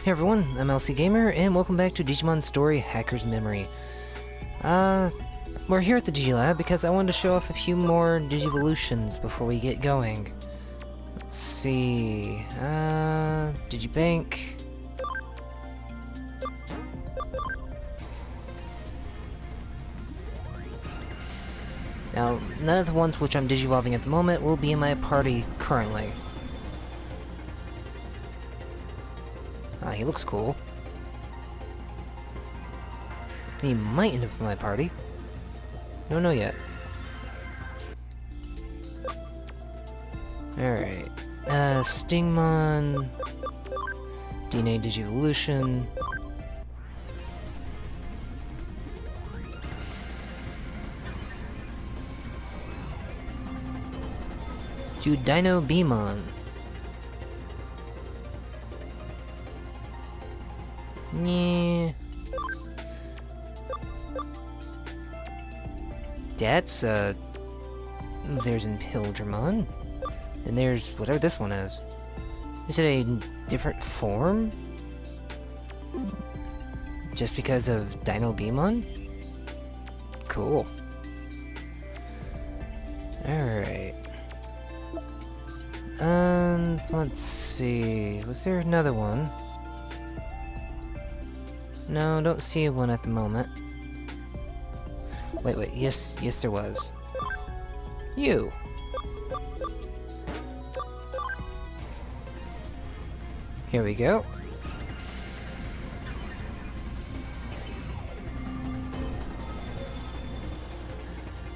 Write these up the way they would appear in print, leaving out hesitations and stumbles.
Hey everyone, I'm LC Gamer, and welcome back to Digimon Story Hacker's Memory. We're here at the Digilab because I wanted to show off a few more Digivolutions before we get going. Let's see... Digibank... Now, none of the ones which I'm Digivolving at the moment will be in my party currently. He looks cool. He might end up in my party. Don't know yet. Alright. Stingmon... DNA Digivolution... to Dino Beamon. Yeah. That's, there's Impildramon. And there's whatever this one is. Is it a different form? Just because of Dino Beamon? Cool. Alright. Let's see... Was there another one? No, don't see one at the moment. Wait, yes there was. You! Here we go.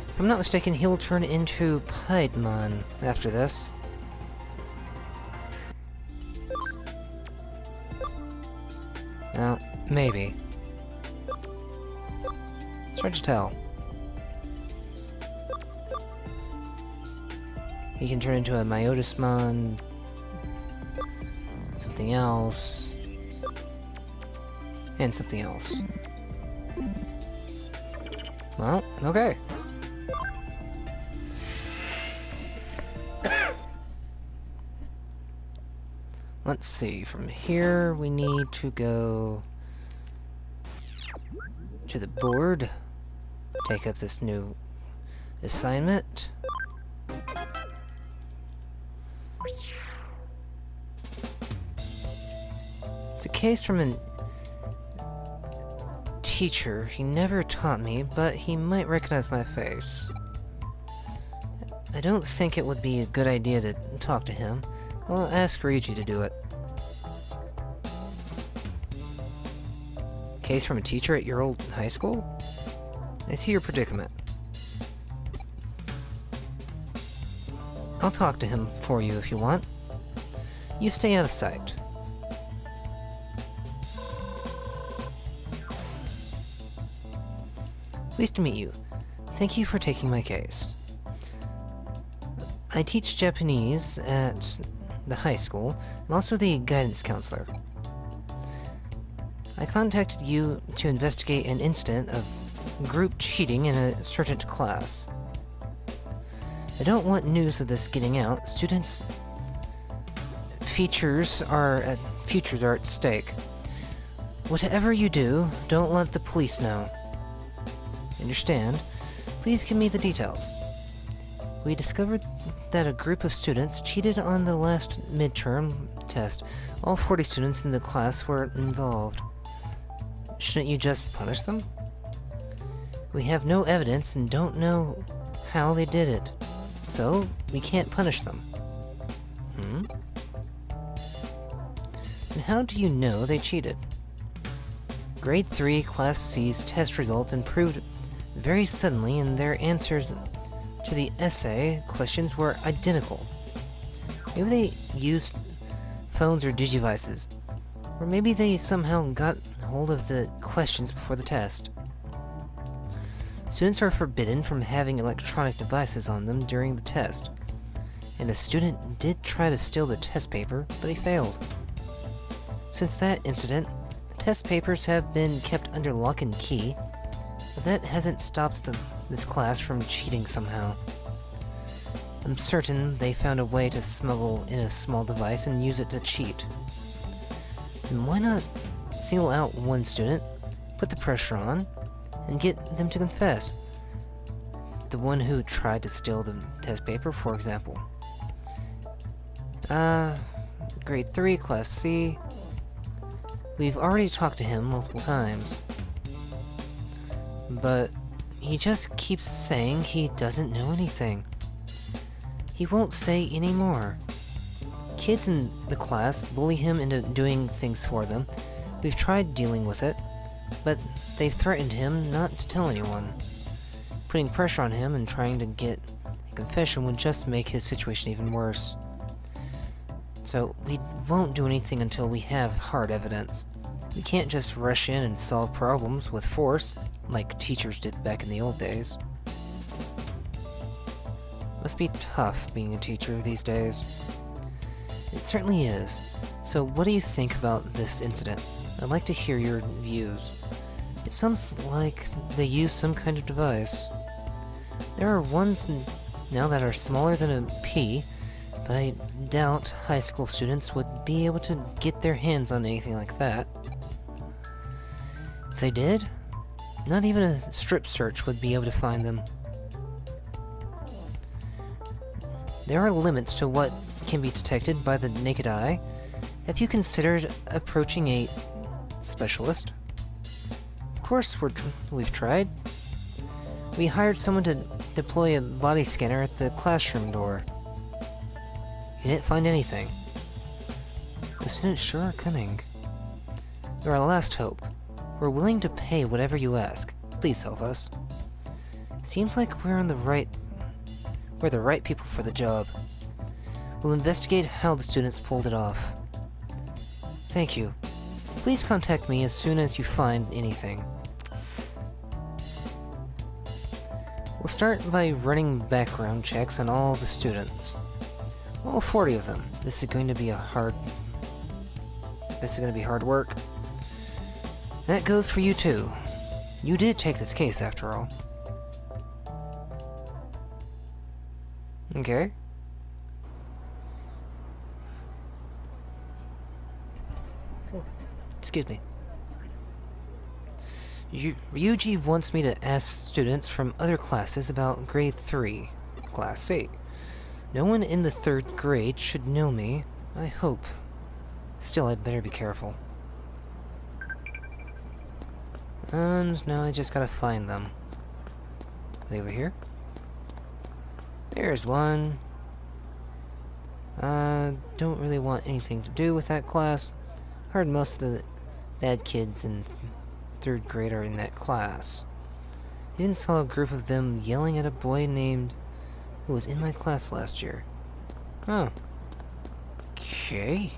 If I'm not mistaken, he'll turn into Piedmon after this. Well, maybe. It's hard to tell. He can turn into a Myotismon, something else, and something else. Well, okay. Let's see, from here we need to go to the board, take up this new assignment. It's a case from a teacher. He never taught me, but he might recognize my face. I don't think it would be a good idea to talk to him. I'll ask Ryuji to do it. Case from a teacher at your old high school? I see your predicament. I'll talk to him for you if you want. You stay out of sight. Pleased to meet you. Thank you for taking my case. I teach Japanese at the high school. I'm also the guidance counselor. I contacted you to investigate an incident of group cheating in a certain class. I don't want news of this getting out. Students' futures are at stake. Whatever you do, don't let the police know. Understand? Please give me the details. We discovered that a group of students cheated on the last midterm test. All 40 students in the class were involved. Shouldn't you just punish them? We have no evidence and don't know how they did it, so we can't punish them. And how do you know they cheated? Grade 3 Class C's test results improved very suddenly, and their answers to the essay questions were identical. Maybe they used phones or digivices, or maybe they somehow got hold of the questions before the test. Students are forbidden from having electronic devices on them during the test, and a student did try to steal the test paper, but he failed. Since that incident, the test papers have been kept under lock and key, but that hasn't stopped this class from cheating somehow. I'm certain they found a way to smuggle in a small device and use it to cheat. then why not single out one student, put the pressure on, and get them to confess? The one who tried to steal the test paper, for example. Grade 3, Class C. We've already talked to him multiple times. But he just keeps saying he doesn't know anything. He won't say any more. Kids in the class bully him into doing things for them. We've tried dealing with it, but they've threatened him not to tell anyone. Putting pressure on him and trying to get a confession would just make his situation even worse. So we won't do anything until we have hard evidence. We can't just rush in and solve problems with force, like teachers did back in the old days. Must be tough being a teacher these days. It certainly is. So what do you think about this incident? I'd like to hear your views. It sounds like they use some kind of device. There are ones now that are smaller than a pea, but I doubt high school students would be able to get their hands on anything like that. If they did, not even a strip search would be able to find them. There are limits to what can be detected by the naked eye. Have you considered approaching a specialist? Of course we've tried. We hired someone to deploy a body scanner at the classroom door. He didn't find anything. The students sure are cunning. You're our last hope. We're willing to pay whatever you ask. Please help us. Seems like we're the right people for the job. We'll investigate how the students pulled it off. Thank you. Please contact me as soon as you find anything. We'll start by running background checks on all the students. All 40 of them. This is going to be hard work. That goes for you too. You did take this case after all. Okay. Excuse me. Ryuji wants me to ask students from other classes about grade 3, Class C. No one in the 3rd grade should know me, I hope. Still, I'd better be careful. And now I just gotta find them. Are they over here? There's one. Don't really want anything to do with that class. Heard most of the bad kids in 3rd grade are in that class. I even saw a group of them yelling at a boy named who was in my class last year. Oh. Okay.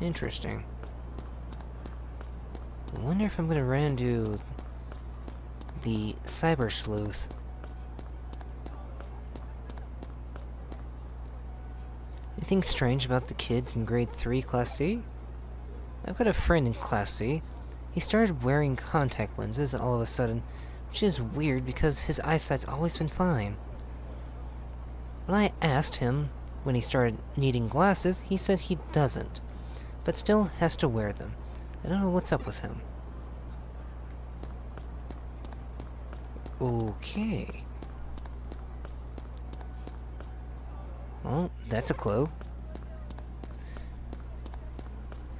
Interesting. I wonder if I'm gonna run into the Cyber Sleuth. Anything strange about the kids in grade 3, Class C? I've got a friend in Class C. He started wearing contact lenses all of a sudden, which is weird because his eyesight's always been fine. When I asked him when he started needing glasses, he said he doesn't, but still has to wear them. I don't know what's up with him. Okay. Well, that's a clue.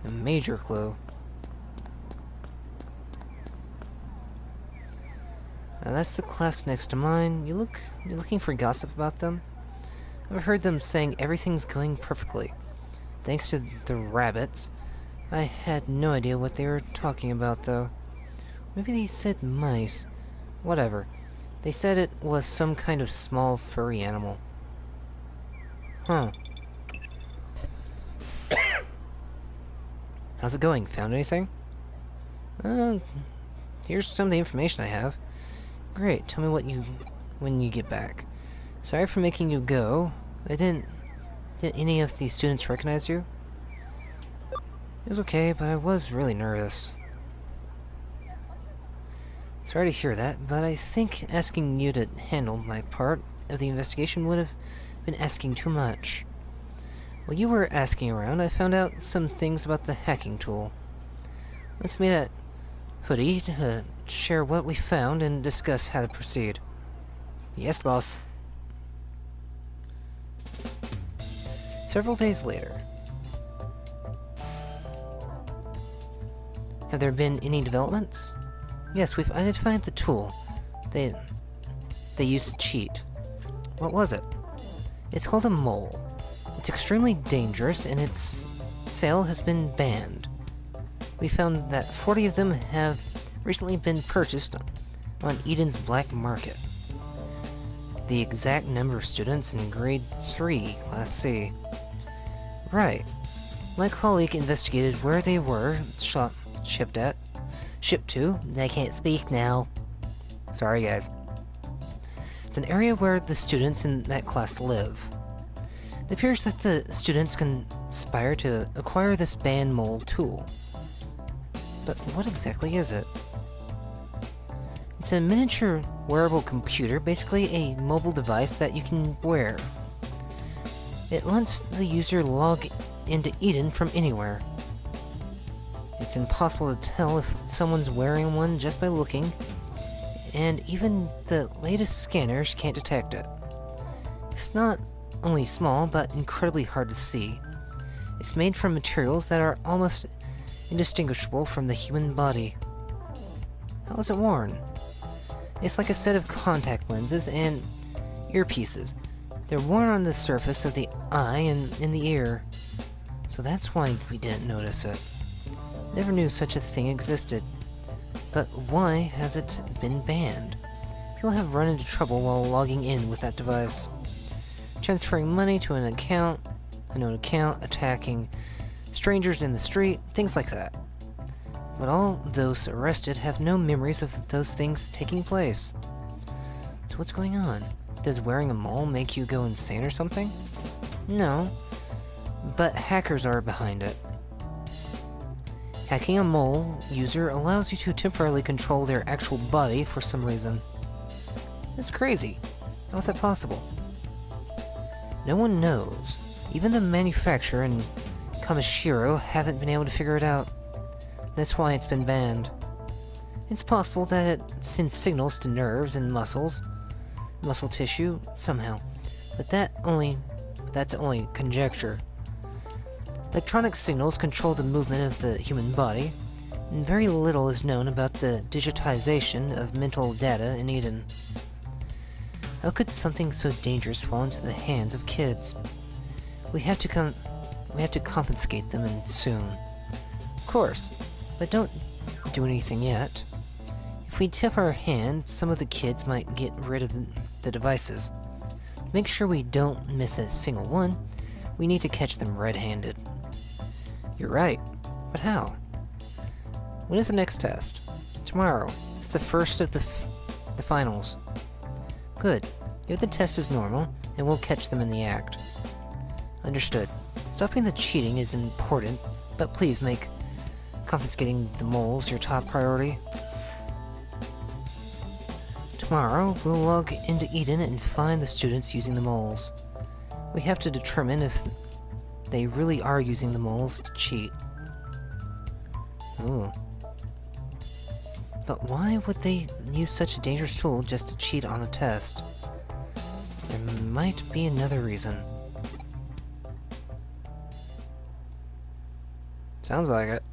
A major clue. Now that's the class next to mine. You're looking for gossip about them? I've heard them saying everything's going perfectly. Thanks to the rabbits. I had no idea what they were talking about, though. Maybe they said mice. Whatever. They said it was some kind of small furry animal. Huh. How's it going? Found anything? Here's some of the information I have. Great, tell me when you get back. Sorry for making you go. Did any of the students recognize you? It was okay, but I was really nervous. Sorry to hear that, but I think asking you to handle my part of the investigation would have been asking too much. While you were asking around, I found out some things about the hacking tool. Let's meet at Hoodie to share what we found and discuss how to proceed. Yes, boss. Several days later. Have there been any developments? Yes, we've identified the tool they used to cheat. What was it? It's called a mole. It's extremely dangerous and its sale has been banned. We found that 40 of them have recently been purchased on Eden's black market. The exact number of students in grade 3, class C. Right. My colleague investigated where they were shipped to. I can't speak now. Sorry, guys. It's an area where the students in that class live. It appears that the students conspire to acquire this banned mole tool. But what exactly is it? It's a miniature wearable computer, basically a mobile device that you can wear. It lets the user log into Eden from anywhere. It's impossible to tell if someone's wearing one just by looking, and even the latest scanners can't detect it. It's not only small, but incredibly hard to see. It's made from materials that are almost indistinguishable from the human body. How is it worn? It's like a set of contact lenses and earpieces. They're worn on the surface of the eye and in the ear. So that's why we didn't notice it. Never knew such a thing existed. But why has it been banned? People have run into trouble while logging in with that device. Transferring money to an unknown account, attacking strangers in the street, things like that. But all those arrested have no memories of those things taking place. So what's going on? Does wearing a mole make you go insane or something? No, but hackers are behind it. Hacking a mole user allows you to temporarily control their actual body for some reason. That's crazy. How is that possible? No one knows. Even the manufacturer and Kamishiro haven't been able to figure it out. That's why it's been banned. It's possible that it sends signals to nerves and muscle tissue, somehow. But that's only conjecture. Electronic signals control the movement of the human body, and very little is known about the digitization of mental data in Eden. How could something so dangerous fall into the hands of kids? We have to confiscate them, and soon. Of course, but don't do anything yet. If we tip our hand, some of the kids might get rid of the devices. To make sure we don't miss a single one, we need to catch them red-handed. You're right, but how? When is the next test? Tomorrow. It's the first of the finals. Good. If the test is normal, and we'll catch them in the act. Understood. Stopping the cheating is important, but please make confiscating the moles your top priority. Tomorrow, we'll log into Eden and find the students using the moles. We have to determine if they really are using the moles to cheat. Ooh. But why would they use such a dangerous tool just to cheat on a test? There might be another reason. Sounds like it.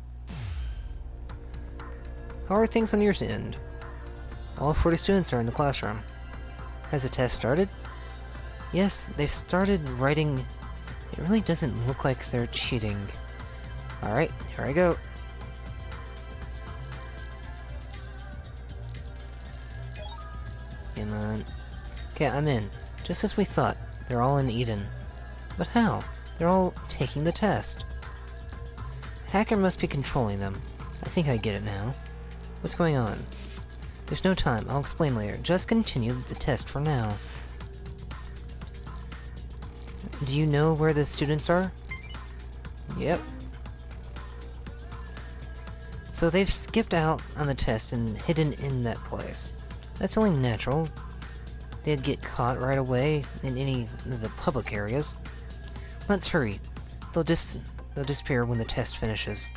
How are things on your end? All 40 students are in the classroom. Has the test started? Yes, they've started writing. It really doesn't look like they're cheating. Alright, here I go. Come on. Okay, I'm in. Just as we thought. They're all in Eden. But how? They're all taking the test. Hacker must be controlling them. I think I get it now. What's going on? There's no time. I'll explain later. Just continue the test for now. Do you know where the students are? Yep. So they've skipped out on the test and hidden in that place. That's only natural. They'd get caught right away in any of the public areas. Let's hurry. They'll disappear when the test finishes.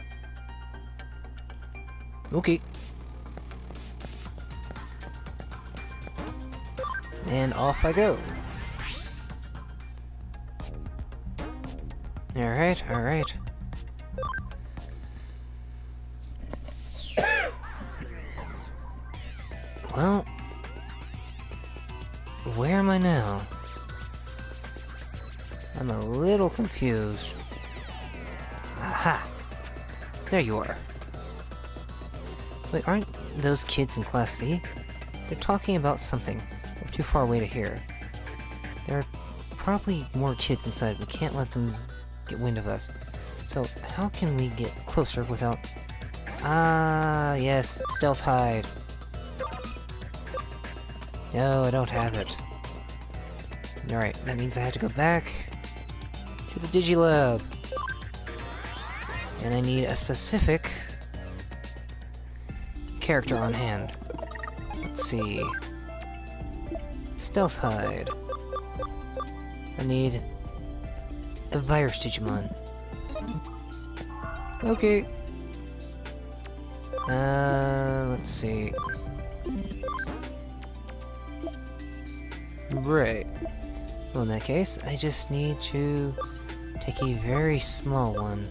Okay. And off I go. Alright, alright. Well, where am I now? I'm a little confused. Aha! There you are. Wait, aren't those kids in Class C? They're talking about something. We're too far away to hear. There are probably more kids inside. We can't let them get wind of us. So, how can we get closer without... Ah, yes, stealth hide. No, I don't have it. Alright, that means I have to go back to the Digilab. And I need a specific character on hand. Let's see. Stealth hide. I need a virus Digimon. Okay. Let's see. Right. Well, in that case, I just need to take a very small one.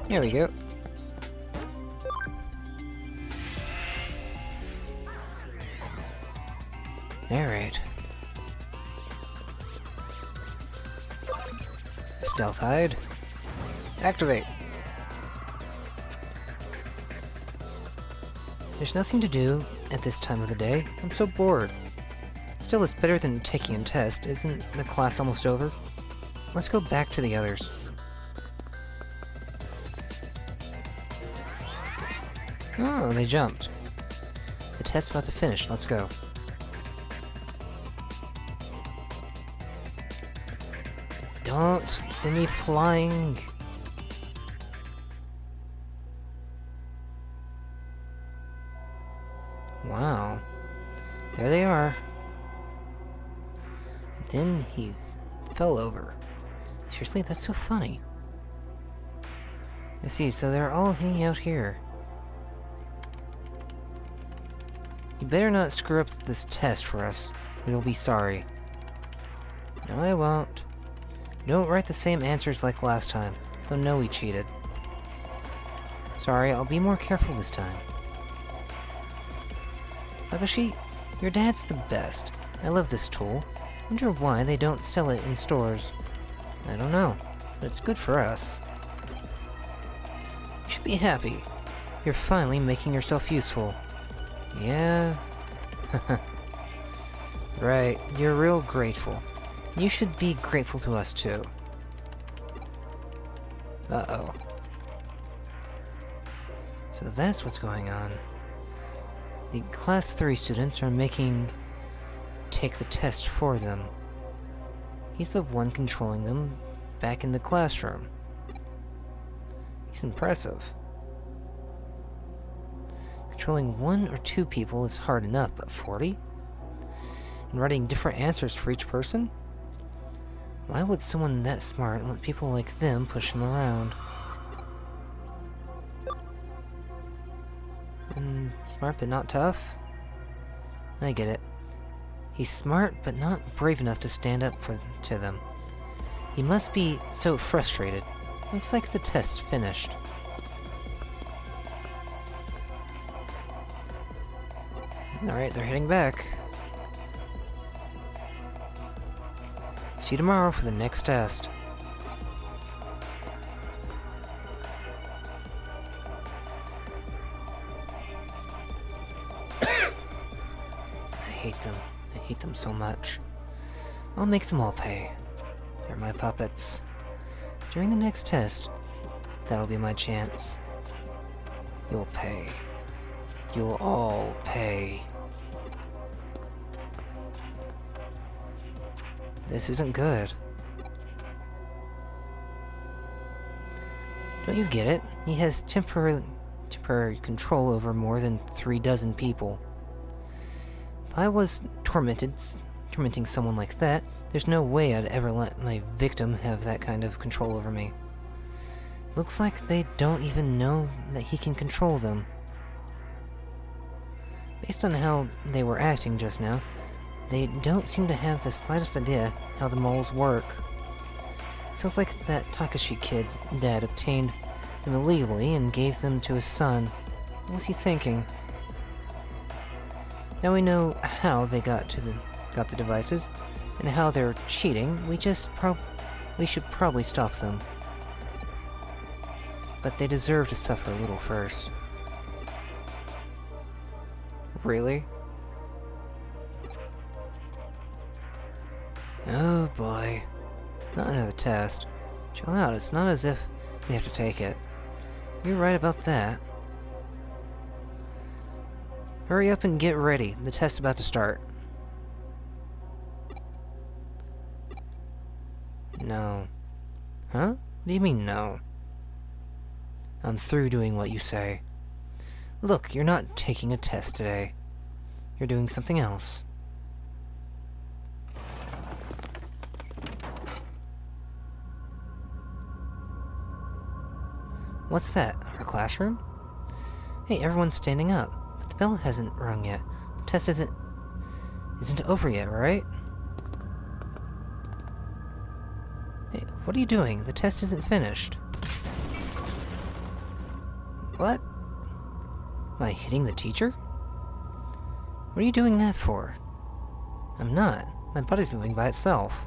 There we go. Alright. Stealth hide. Activate. There's nothing to do at this time of the day. I'm so bored. Still, it's better than taking a test. Isn't the class almost over? Let's go back to the others. Oh, they jumped. The test's about to finish. Let's go. Don't send me flying. Wow. There they are. And then he fell over. Seriously, that's so funny. I see, so they're all hanging out here. You better not screw up this test for us, or you'll be sorry. No, I won't. Don't write the same answers like last time. They'll know we cheated. Sorry, I'll be more careful this time. Babashi, your dad's the best. I love this tool. Wonder why they don't sell it in stores. I don't know, but it's good for us. You should be happy. You're finally making yourself useful. Yeah? Right, you're real grateful. You should be grateful to us too. Uh-oh. So that's what's going on. The Class 3 students are take the test for them. He's the one controlling them back in the classroom. He's impressive. Controlling 1 or 2 people is hard enough, but 40? And writing different answers for each person? Why would someone that smart let people like them push him around? Smart but not tough? I get it. He's smart but not brave enough to stand up to them. He must be so frustrated. Looks like the test's finished. Alright, they're heading back. See you tomorrow for the next test. I hate them. I hate them so much. I'll make them all pay. They're my puppets. During the next test, that'll be my chance. You'll pay. You'll all pay. This isn't good. Don't you get it? He has temporary control over more than 3 dozen people. If I was tormented tormenting someone like that, there's no way I'd ever let my victim have that kind of control over me. Looks like they don't even know that he can control them. Based on how they were acting just now, they don't seem to have the slightest idea how the moles work. Sounds like that Takashi kid's dad obtained them illegally and gave them to his son. What was he thinking? Now we know how they got the devices, and how they're cheating. We should probably stop them. But they deserve to suffer a little first. Really? Oh boy. Not another test. Chill out, it's not as if we have to take it. You're right about that. Hurry up and get ready. The test's about to start. No. Huh? What do you mean, no? I'm through doing what you say. Look, you're not taking a test today. You're doing something else. What's that? Our classroom? Hey, everyone's standing up. But the bell hasn't rung yet. The test isn't over yet, right? Hey, what are you doing? The test isn't finished. What? Am I hitting the teacher? What are you doing that for? I'm not. My body's moving by itself.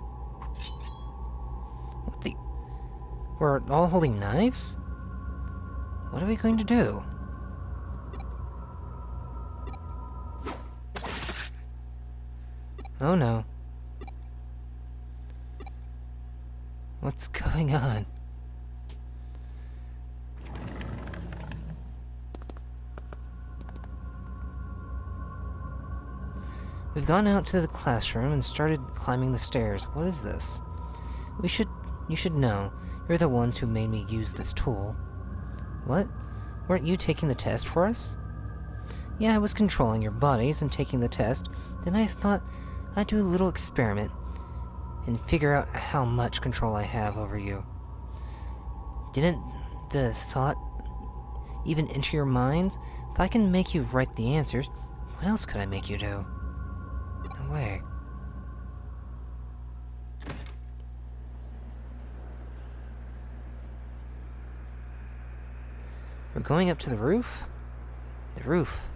What the... We're all holding knives? What are we going to do? Oh no. What's going on? We've gone out to the classroom and started climbing the stairs. What is this? You should know. You're the ones who made me use this tool. What? Weren't you taking the test for us? Yeah, I was controlling your bodies and taking the test. Then I thought I'd do a little experiment and figure out how much control I have over you. Didn't the thought even enter your mind? If I can make you write the answers, what else could I make you do? No way. We're going up to the roof? The roof.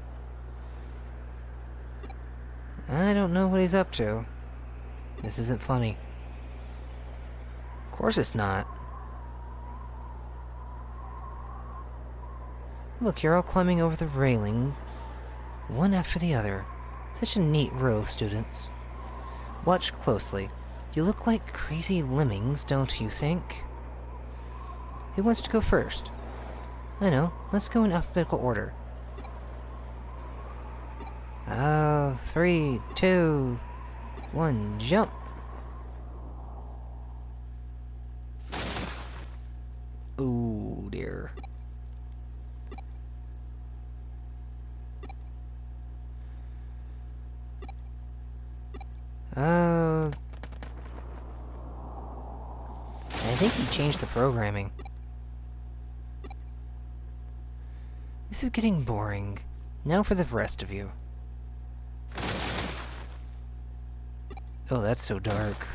I don't know what he's up to. This isn't funny. Of course it's not. Look, you're all climbing over the railing, one after the other. Such a neat row of students. Watch closely. You look like crazy lemmings, don't you think? Who wants to go first? I know. Let's go in alphabetical order. 3, 2, 1, jump! Oh dear. I think he changed the programming. This is getting boring. Now for the rest of you. Oh, that's so dark.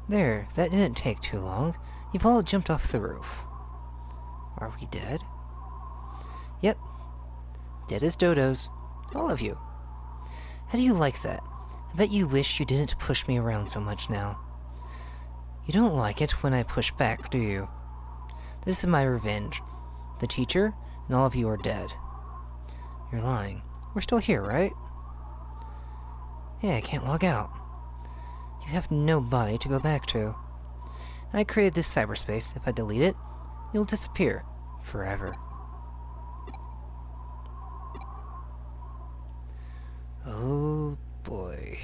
There, that didn't take too long. You've all jumped off the roof. Are we dead? Yep. Dead as dodos. All of you. How do you like that? I bet you wish you didn't push me around so much now. You don't like it when I push back, do you? This is my revenge. The teacher and all of you are dead. You're lying. We're still here, right? Hey, I can't log out. You have no body to go back to. I created this cyberspace. If I delete it, you'll disappear. Forever. Oh boy.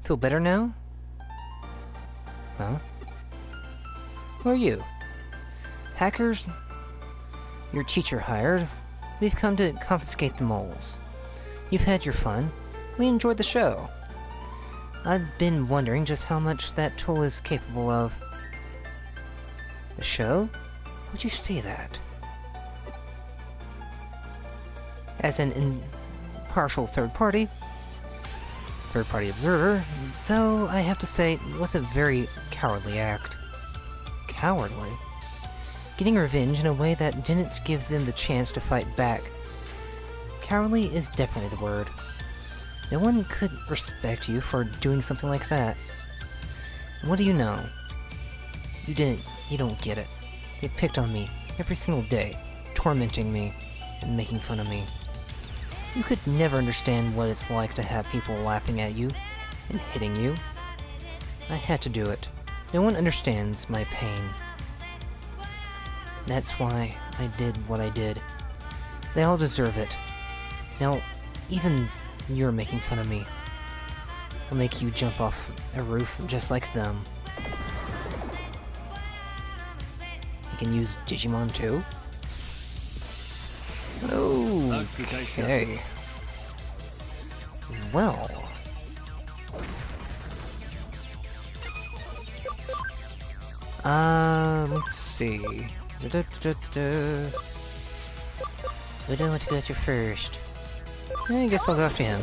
Feel better now? Huh? Who are you? Hackers? Your teacher hired? We've come to confiscate the moles. You've had your fun. We enjoyed the show. I've been wondering just how much that tool is capable of. The show? Would you say that? As an impartial third-party observer, though I have to say it was a very cowardly act. Cowardly? Getting revenge in a way that didn't give them the chance to fight back. Cowardly is definitely the word. No one could respect you for doing something like that. And what do you know? You don't get it. They picked on me every single day, tormenting me and making fun of me. You could never understand what it's like to have people laughing at you and hitting you. I had to do it. No one understands my pain. That's why I did what I did. They all deserve it. Now, even you're making fun of me. I'll make you jump off a roof just like them. You can use Digimon too? Okay. Well. Let's see. Who do I want to go to first? I guess I'll go after him.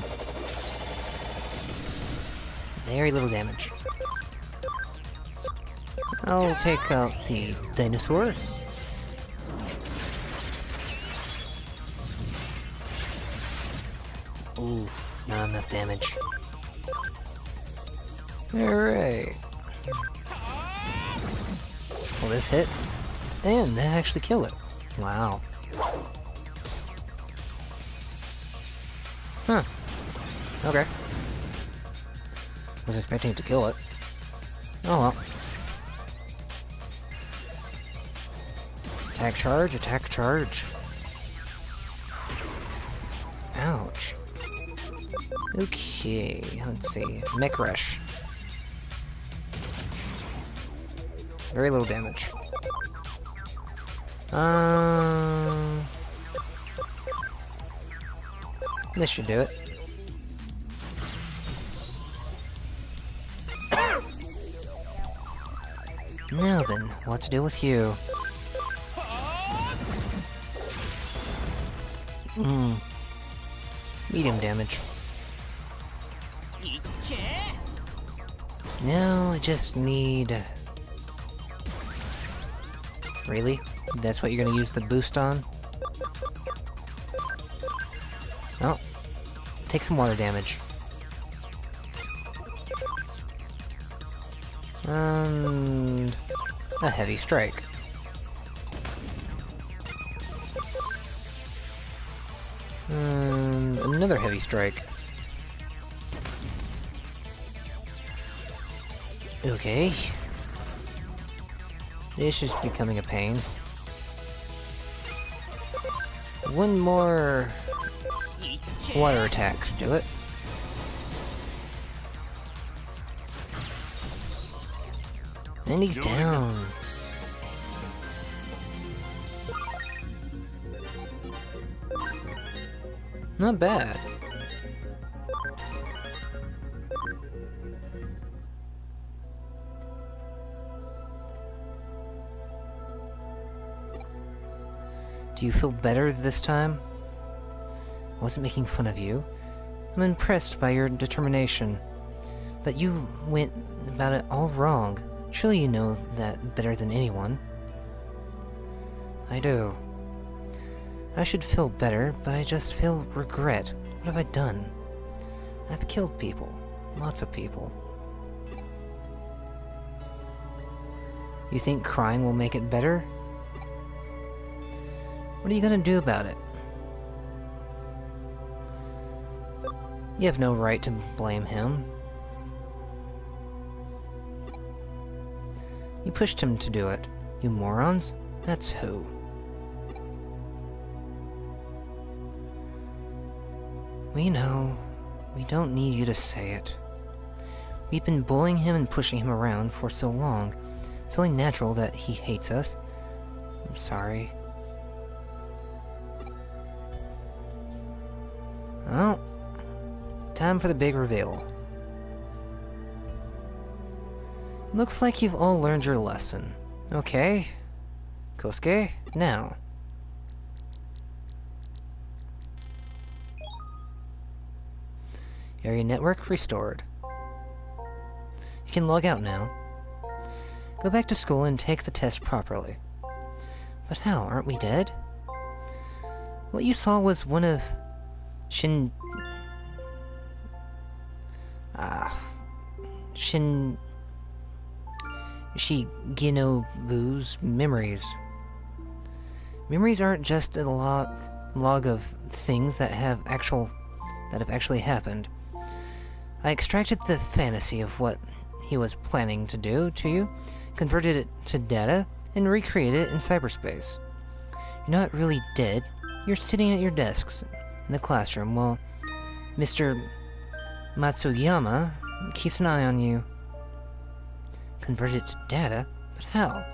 Very little damage. I'll take out the dinosaur. Oof, not enough damage. Alright. Well, this hit. And that actually killed it. Wow. Huh. Okay. Was expecting it to kill it. Oh well. Attack charge, attack charge. Ouch. Okay, let's see. Mech rush. Very little damage. This should do it. Now then, what to do with you? Medium damage. Now I just need... Really? That's what you're gonna use the boost on? Oh. Take some water damage. And... a heavy strike. And another heavy strike. Okay. This is becoming a pain. One more water attack should do it. And he's down. Not bad. Do you feel better this time? I wasn't making fun of you. I'm impressed by your determination. But you went about it all wrong. Surely you know that better than anyone. I do. I should feel better, but I just feel regret. What have I done? I've killed people. Lots of people. You think crying will make it better? What are you gonna do about it? You have no right to blame him. You pushed him to do it. You morons? That's who. We know. We don't need you to say it. We've been bullying him and pushing him around for so long, It's only natural that he hates us. I'm sorry. Well, time for the big reveal. Looks like you've all learned your lesson. Okay. Kosuke, now. Area network restored. You can log out now. Go back to school and take the test properly. But how? Aren't we dead? What you saw was one of Shigenobu's memories. Memories aren't just a log of things that have actually happened. I extracted the fantasy of what he was planning to do to you, converted it to data, and recreated it in cyberspace. You're not really dead. You're sitting at your desks in the classroom while Mr. Matsuyama keeps an eye on you. Converted it to data? But how?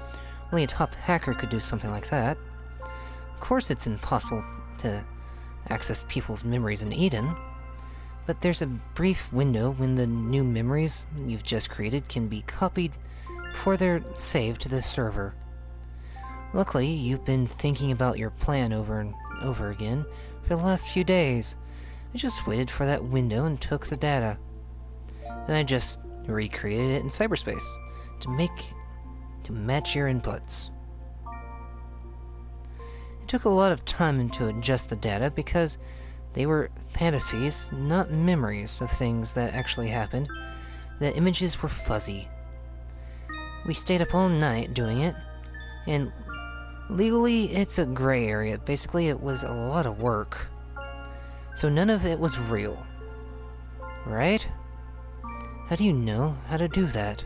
Only a top hacker could do something like that. Of course it's impossible to access people's memories in Eden, but there's a brief window when the new memories you've just created can be copied before they're saved to the server. Luckily, you've been thinking about your plan over and over again for the last few days. I just waited for that window and took the data. Then I just recreated it in cyberspace to match your inputs. It took a lot of time to adjust the data because they were fantasies, not memories of things that actually happened. The images were fuzzy. We stayed up all night doing it, and legally it's a gray area. Basically, it was a lot of work. So none of it was real. Right? How do you know how to do that?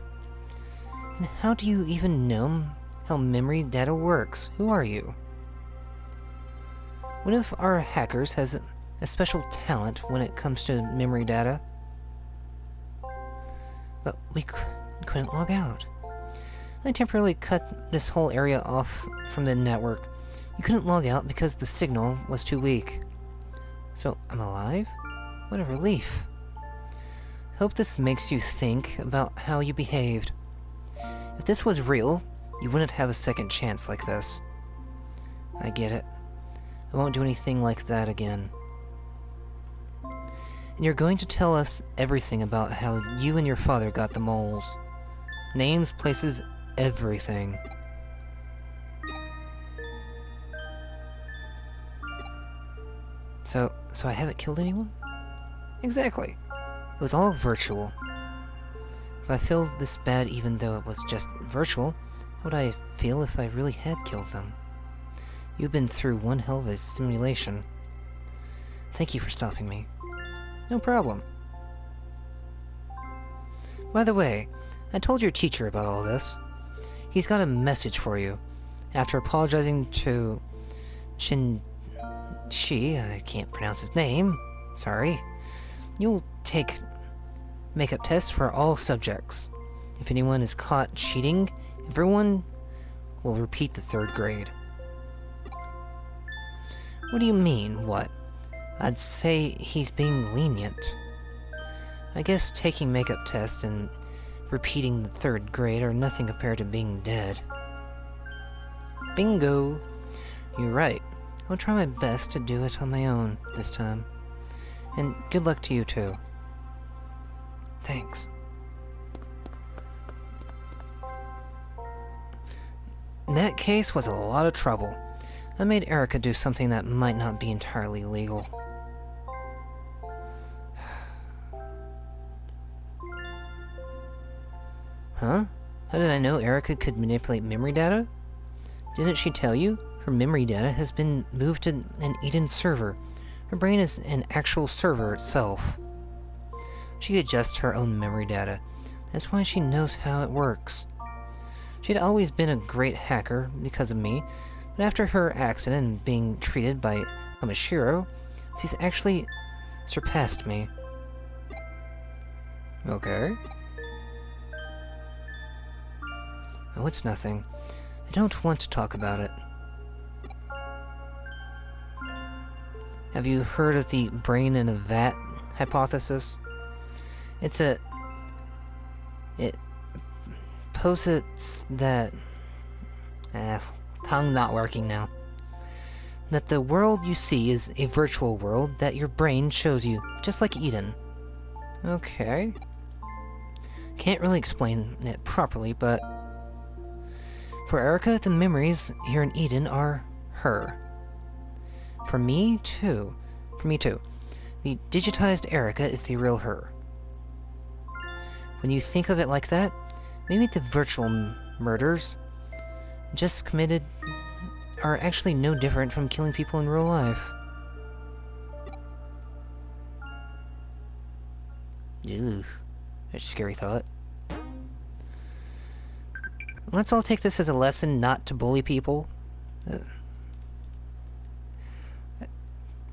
And how do you even know how memory data works? Who are you? One of our hackers has a special talent when it comes to memory data. But we couldn't log out. I temporarily cut this whole area off from the network. You couldn't log out because the signal was too weak. So, I'm alive? What a relief. Hope this makes you think about how you behaved. If this was real, you wouldn't have a second chance like this. I get it. I won't do anything like that again. And you're going to tell us everything about how you and your father got the moles. Names, places, everything. So I haven't killed anyone? Exactly. It was all virtual. If I feel this bad even though it was just virtual, how would I feel if I really had killed them? You've been through one hell of a simulation. Thank you for stopping me. No problem. By the way, I told your teacher about all this. He's got a message for you. After apologizing to I can't pronounce his name, sorry. You'll take makeup tests for all subjects. If anyone is caught cheating, everyone will repeat the 3rd grade. What do you mean, what? I'd say he's being lenient. I guess taking makeup tests and repeating the 3rd grade are nothing compared to being dead. Bingo! You're right. I'll try my best to do it on my own this time. And good luck to you too. Thanks. That case was a lot of trouble. I made Erica do something that might not be entirely legal. Huh? How did I know Erica could manipulate memory data? Didn't she tell you? Her memory data has been moved to an Eden server. Her brain is an actual server itself. She adjusts her own memory data. That's why she knows how it works. She'd always been a great hacker because of me, but after her accident and being treated by Kamashiro, she's actually surpassed me. Okay. Oh, it's nothing. I don't want to talk about it. Have you heard of the brain in a vat hypothesis? It posits that... tongue not working now. That the world you see is a virtual world that your brain shows you, just like Eden. Okay. Can't really explain it properly, but... For Erica, the memories here in Eden are her. For me, too. The digitized Erica is the real her. When you think of it like that, maybe the virtual murders just committed are actually no different from killing people in real life. Ew. That's a scary thought. Let's all take this as a lesson not to bully people.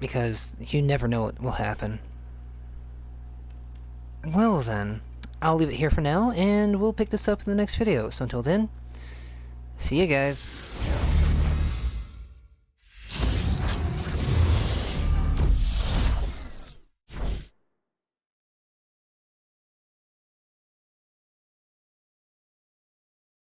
Because you never know what will happen. Well then, I'll leave it here for now, and we'll pick this up in the next video. So until then, see you guys.